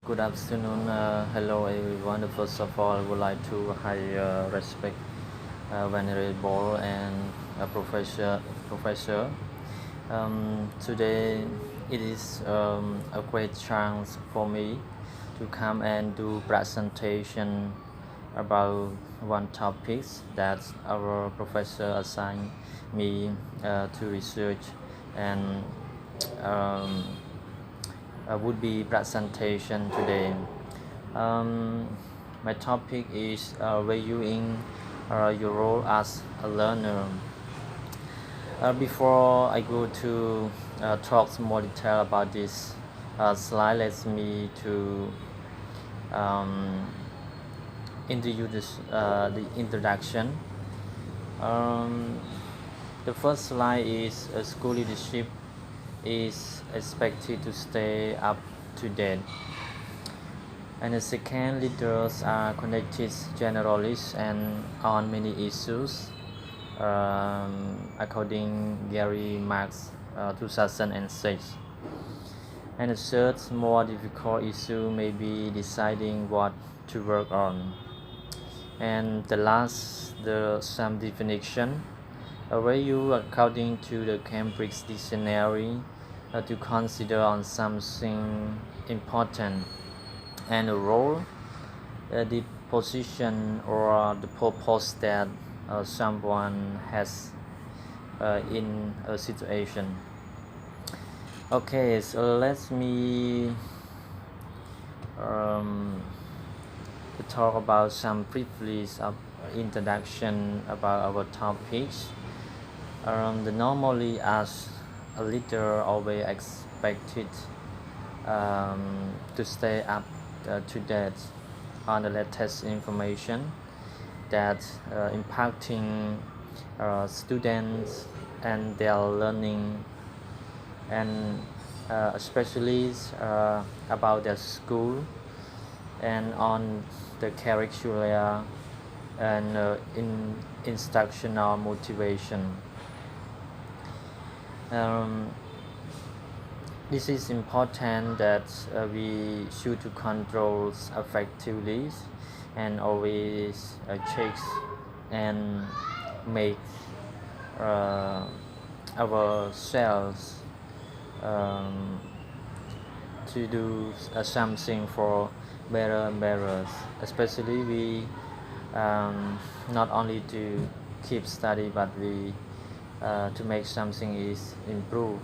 Good afternoon. Hello, everyone. First of all, I would like to high respect venerable and professor. Today, it is a great chance for me to come and do presentation about one topic that our professor assigned me to research and um, would be presentation today. Um, my topic is valuing your role as a learner. Before I go to talk more detail about this slide, let me to um, introduce the introduction. Um, the first slide is school leadership is expected to stay up to date. And the second, leaders are connected generalists and on many issues, according Gary Marks 2006. And the third, more difficult issue may be deciding what to work on. And the last, the some definition, a value according to the Cambridge Dictionary to consider on something important, and a role, the position or the purpose that someone has in a situation. Okay, so let me to talk about some briefly of introduction about our topics. The normally as a leader always expected to stay up to date on the latest information that impacting students and their learning, and especially about their school and on the curricula and in instructional motivation. This is important that we should to control effectively and always check and make ourselves to do something for better and better. Especially we not only to keep study, but we to make something is improve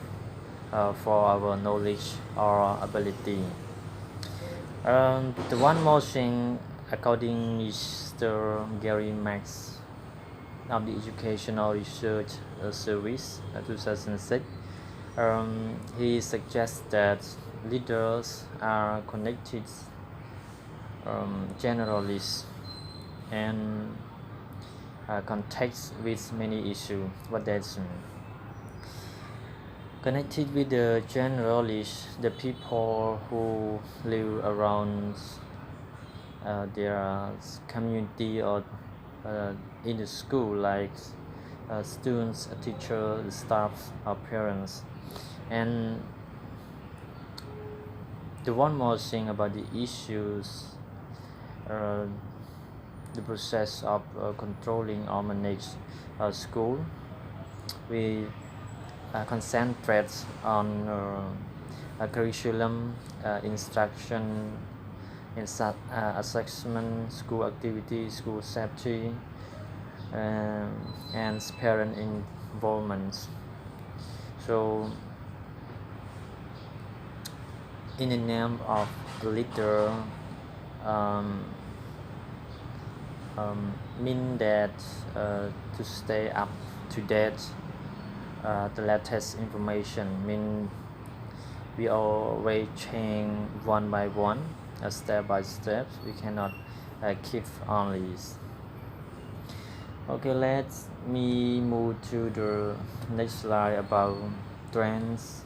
for our knowledge or ability. The one more thing, according Mr. Gary Max of the Educational Research Service 2006, he suggests that leaders are connected generalists and context with many issues. What that's connected with the generalists, the people who live around their community or in the school, like students, teachers, staff, or parents. And the one more thing about the issues, the process of controlling or manage school, we concentrate on curriculum, instruction, assessment, school activity, school safety, and parent involvement. So, in the name of leader, mean that to stay up to date the latest information, mean we always change one by one, step by step. We cannot keep only. Okay, let me move to the next slide about trends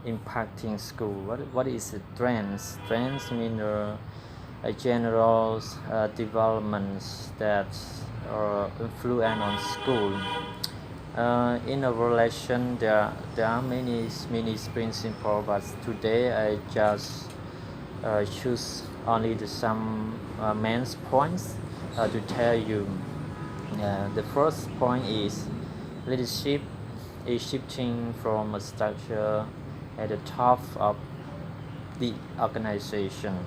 impacting school. What is trends? Trends mean general developments that influence on school. In a relation, there are many principles, but today I just choose only some main points to tell you. The first point is leadership is shifting from a structure at the top of the organization.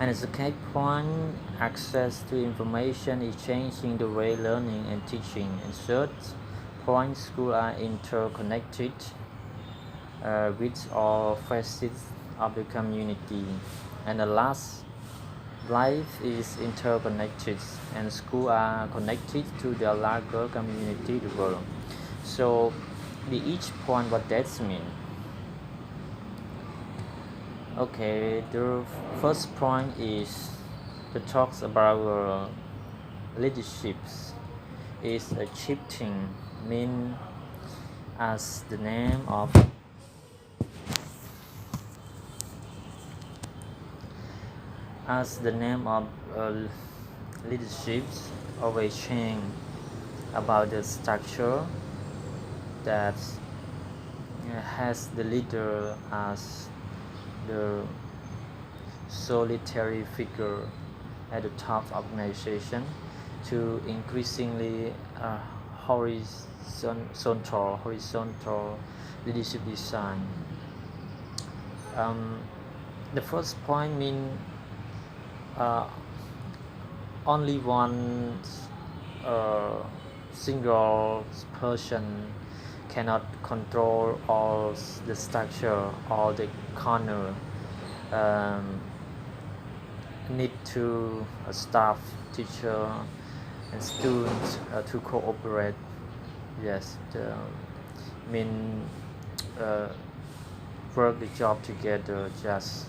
And the second point, access to information is changing the way learning and teaching. And third point, schools are interconnected with all facets of the community. And the last, life is interconnected and schools are connected to the larger community, the world. So each point, what that mean? Okay, the first point is the talks about leaderships is a shifting mean as the name of leaderships always change about the structure that has the leader as the solitary figure at the top of organization to increasingly horizontal leadership design. The first point means only one single person cannot control all the structure, all the corner. Need to staff, teacher, and students to cooperate. Yes, work the job together, just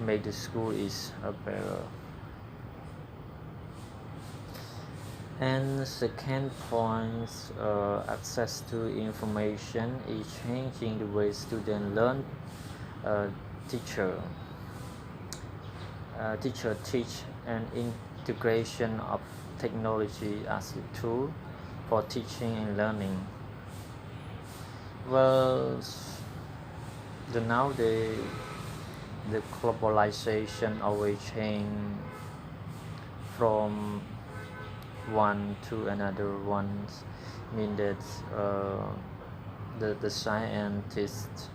make the school is better. And second point, access to information is changing the way students learn. Teacher teach and integration of technology as a tool for teaching and learning. Well, nowadays the globalization always change from one to another one, mean that the scientists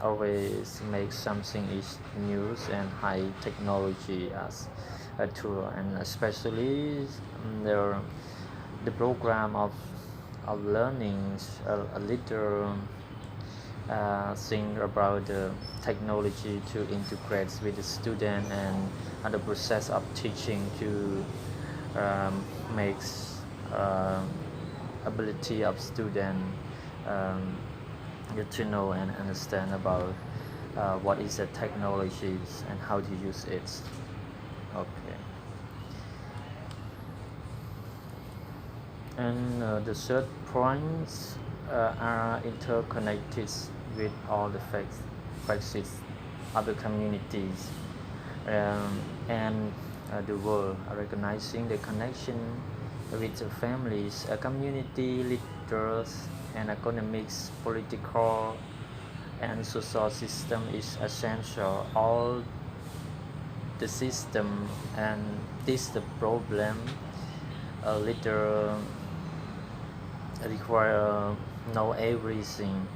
always make something is news and high technology as a tool, and especially the program of learning a little thing about the technology to integrate with the student and the process of teaching to makes ability of student get to know and understand about what is the technologies and how to use it. Okay. And the third points are interconnected with all the facets of the communities and the world, recognizing the connection with the families, community leaders, and economics, political, and social system is essential. All the system and this the problem leader require know everything,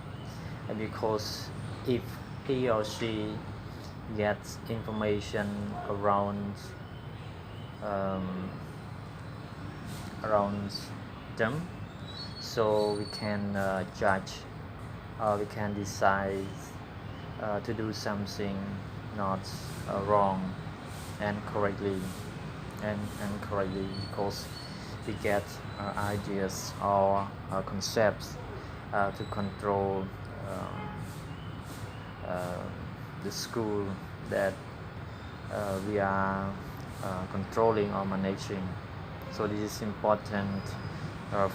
because if he or she gets information around them, so we can judge or we can decide to do something not wrong and correctly because we get ideas or concepts to control the school that we are controlling or managing. So this is important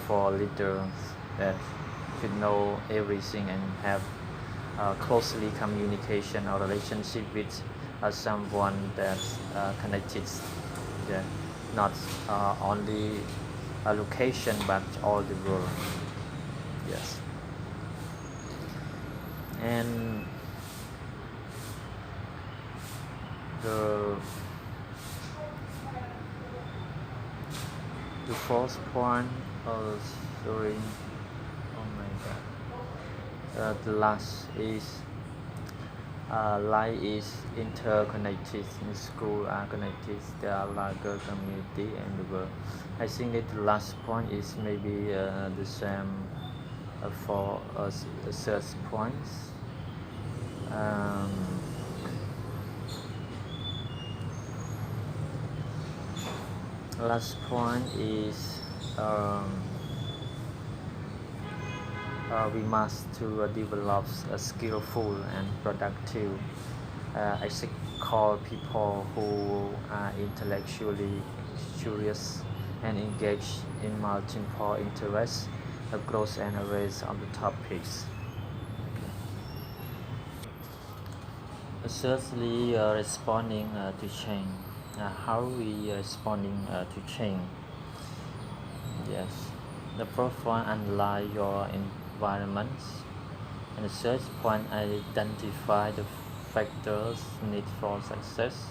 for leaders that should know everything and have closely communication or relationship with someone that's connected, yeah, not only a location but all the world. Yes. And The the fourth point, oh sorry, oh my god. The last is life is interconnected. In school are connected. There are larger community and the world. I think that the last point is maybe the same for us third points. Um, Last point is um, we must to develop a skillful and productive ethical people who are intellectually curious and engaged in multiple interests across an array of the topics. Thirdly, responding to change. How we responding to change? Yes. The first one, analyze your environments. And the third point, identify the factors needed for success.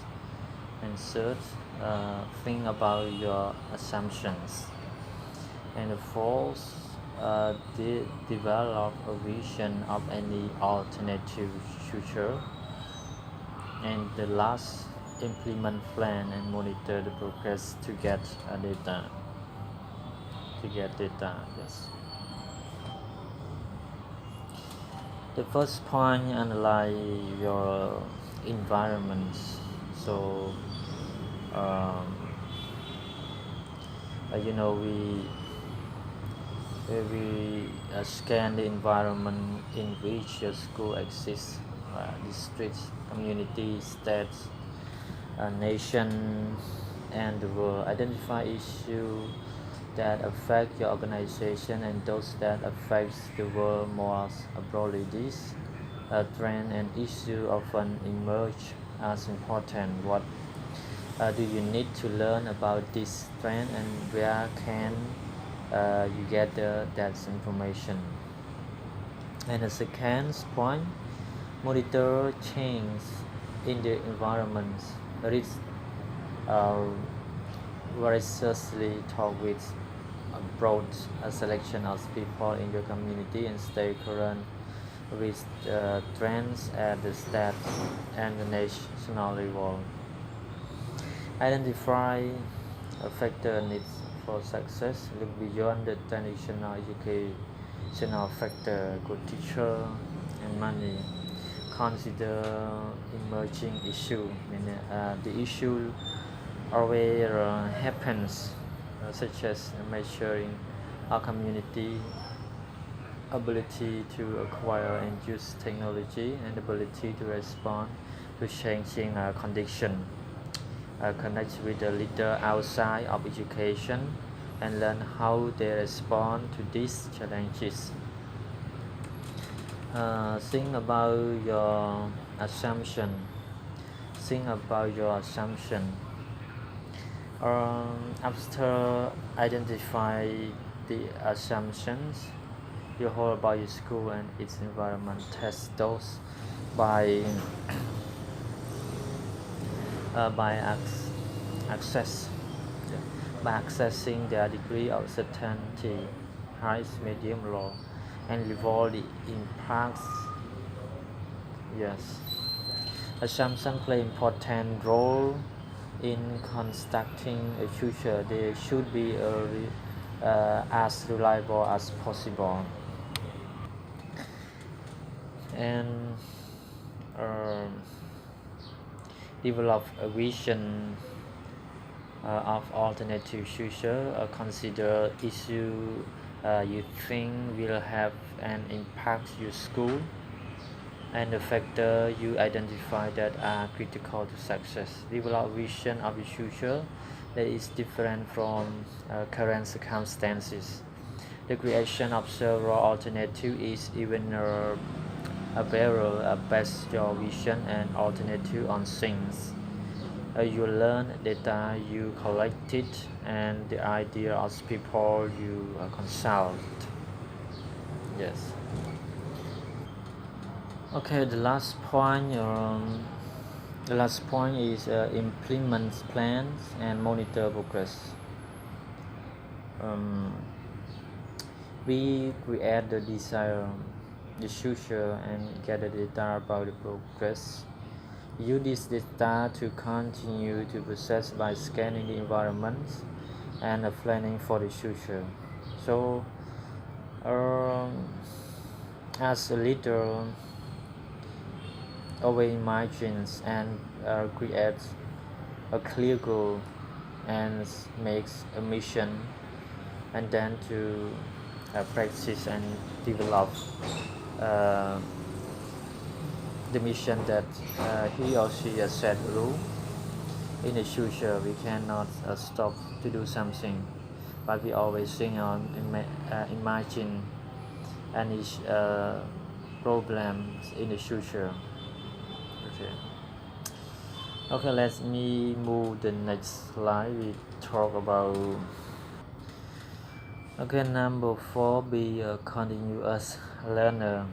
And third, think about your assumptions. And the fourth, develop a vision of any alternative future. And the last, implement plan and monitor the progress to get data. Yes. The first point, analyze your environment. So um, you know we scan the environment in which your school exists, district, community, state, nation, and the world. Identify issues that affect your organization and those that affect the world more broadly. These trend and issue often emerge as important. What do you need to learn about this trend, and where can you get that information? And the second point, monitor change in the environment. Read uh, voraciously, talk with a broad selection of people in your community, and stay current with trends at the state and the national level. Identify a factor needs for success. Look beyond the traditional educational factor, good teacher and money. Consider emerging issue. The issue always happens, such as measuring our community ability to acquire and use technology and ability to respond to changing conditions. Connect with the leader outside of education and learn how they respond to these challenges. Think about your assumption. Think about your assumption. After identify the assumptions you hold about your school and its environment, test those by by access by accessing their degree of certainty, high, medium, low, and level the impacts. Yes, assumptions play important role in constructing a future. They should be as reliable as possible. And um, develop a vision of alternative future. Consider issue you think will have an impact your school and the factor you identify that are critical to success. Develop a vision of the future that is different from current circumstances. The creation of several alternatives is even a better base your vision and alternative on things. You learn data you collected and the idea of people you consult. Yes. Okay, the last point, The last point is implement plans and monitor progress. Um, we create the desire, the future, and gather data about the progress. Use this data to continue to process by scanning the environment and planning for the future. So, um, as a leader, always imagines and creates a clear goal and makes a mission, and then to practice and develop uh, the mission that he or she has set rule. In the future we cannot stop to do something, but we always think on imagine any problems in the future. Okay. Okay, let me move the next slide. We talk about okay, number 4, be a continuous learner.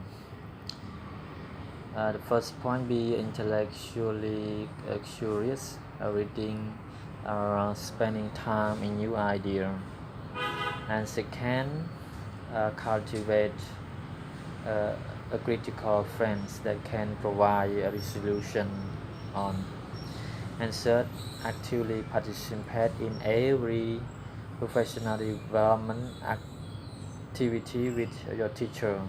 The first point, be intellectually curious, reading, spending time in new idea. And second, cultivate uh, a critical friends that can provide a resolution on. And third, actively participate in every professional development activity with your teacher.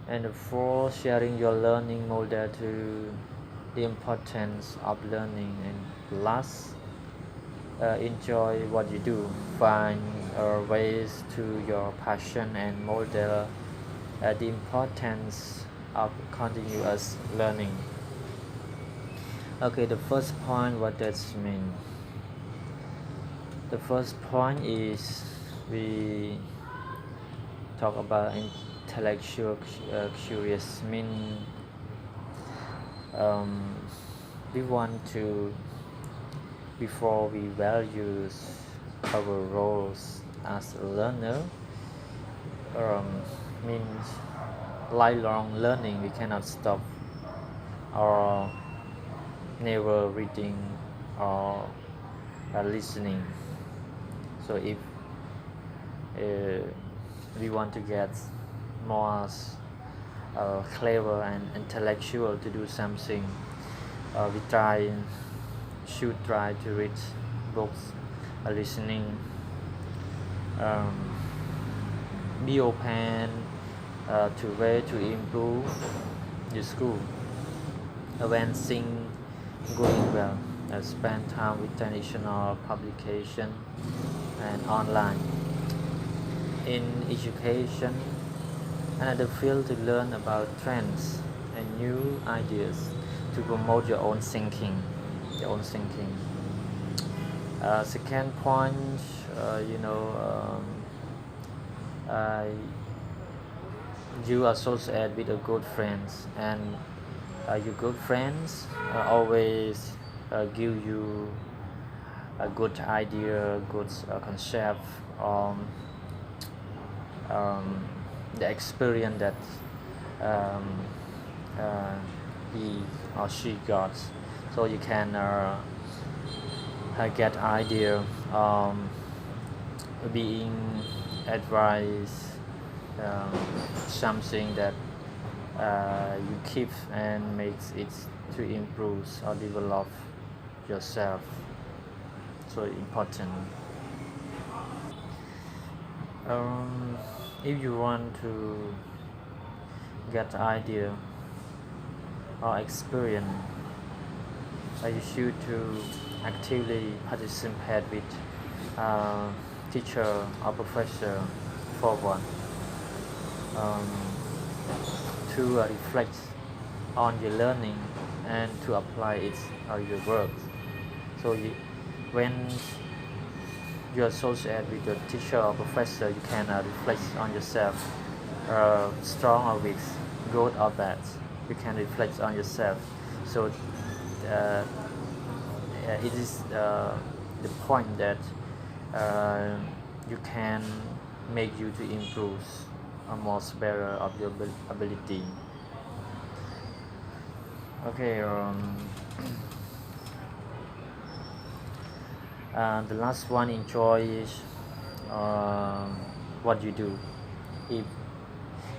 And fourth, sharing your learning model to the importance of learning. And last, enjoy what you do, find ways to your passion and model the importance of continuous learning. Okay, the first point, what does it mean? The first point is we talk about intellectual curious, mean um, we want to, before we values our roles as a learner, um, means lifelong learning. We cannot stop or never reading or listening. So if we want to get more clever and intellectual to do something, we should try to read books, listening, um, be open to way to improve the school. When things going well, spend time with traditional publication and online. In education, another field to learn about trends and new ideas to promote your own thinking. Second point, you know, uh, you associate with a good friends, and your good friends always give you a good idea, good concept, um, the experience that um, uh, he or she got, so you can get idea, being advice, um, something that you keep and makes it to improve or develop yourself. So important. um, if you want to get idea or experience, you should to actively participate with teacher or professor for one, um, to reflect on your learning and to apply it on your work. So when you associate with your teacher or professor, you can reflect on yourself, strong or weak, good or bad. You can reflect on yourself. So it is the point that you can make you to improve a most better of your ability. Okay. The last one, enjoy uh, what you do. If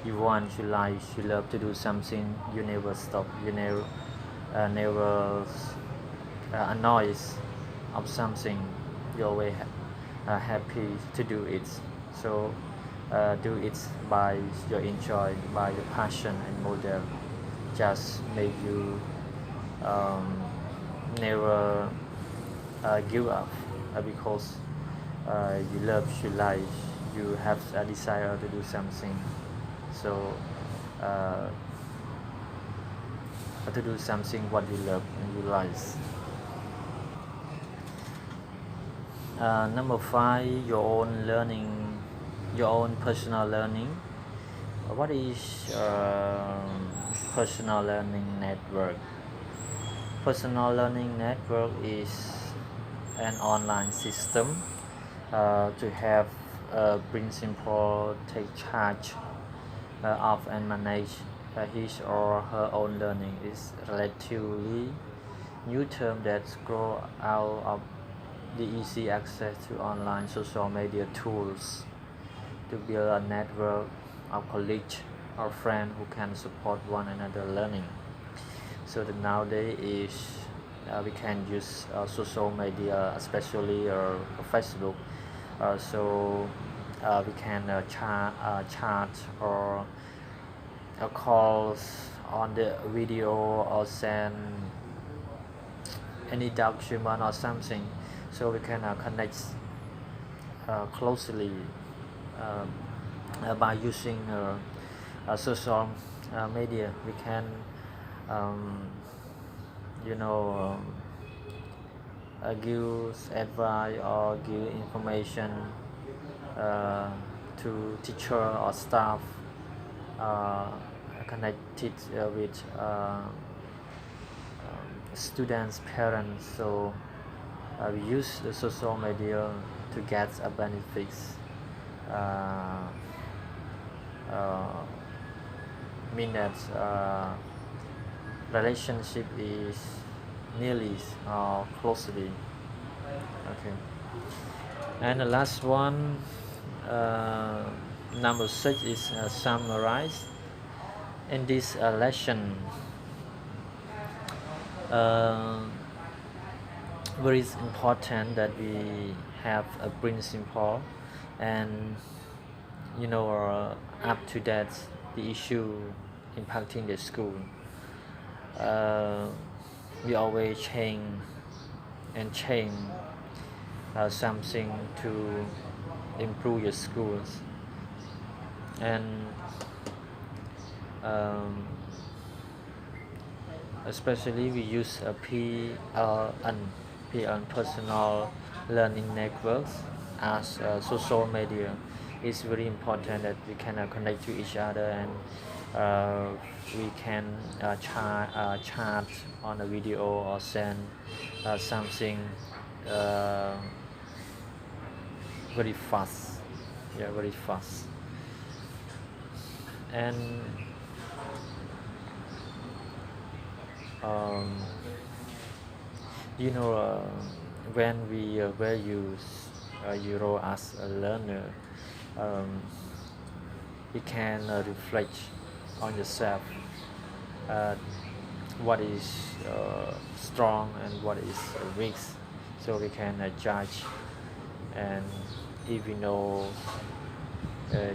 you want, you like, you love to do something, you never stop, you never annoyed of something, you're always happy to do it. So do it by your enjoy, by your passion and model. Just make you um, never give up because you love, you like, you have a desire to do something. So uh, to do something what you love and you like. Number five, your own learning, your own personal learning. What is personal learning network? Personal learning network is an online system to have a principal take charge of and manage his or her own learning. Is relatively new term that grow out of the easy access to online social media tools to build a network of colleagues or friends who can support one another learning. So that nowadays is we can use social media, especially Facebook. So we can chat or calls on the video or send any document or something. So we can connect closely by using social media. We can um, you know give advice or give information to teacher or staff uh, connected with students, parents. So we use the social media to get a benefits. Uh, mean that relationship is nearly closely. Okay. And the last one, number 6 is summarize. In this lesson, very important that we have a principle and up to that the issue impacting the school. We always change something to improve your schools, and especially we use a PLN personal learning networks as social media. It's very important that we can connect to each other and we can chat on a video or send something very fast. Yeah, very fast. And um, when we value your role as a learner, you can reflect on yourself, what is strong and what is weak, so we can judge. And if you know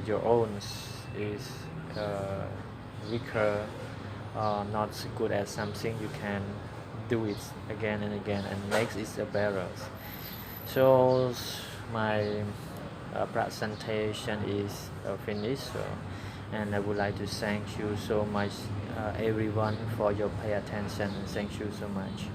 your own is weaker, not good at something, you can do it again and again and makes it better. So my presentation is finished, and I would like to thank you so much everyone for your pay attention. Thank you so much.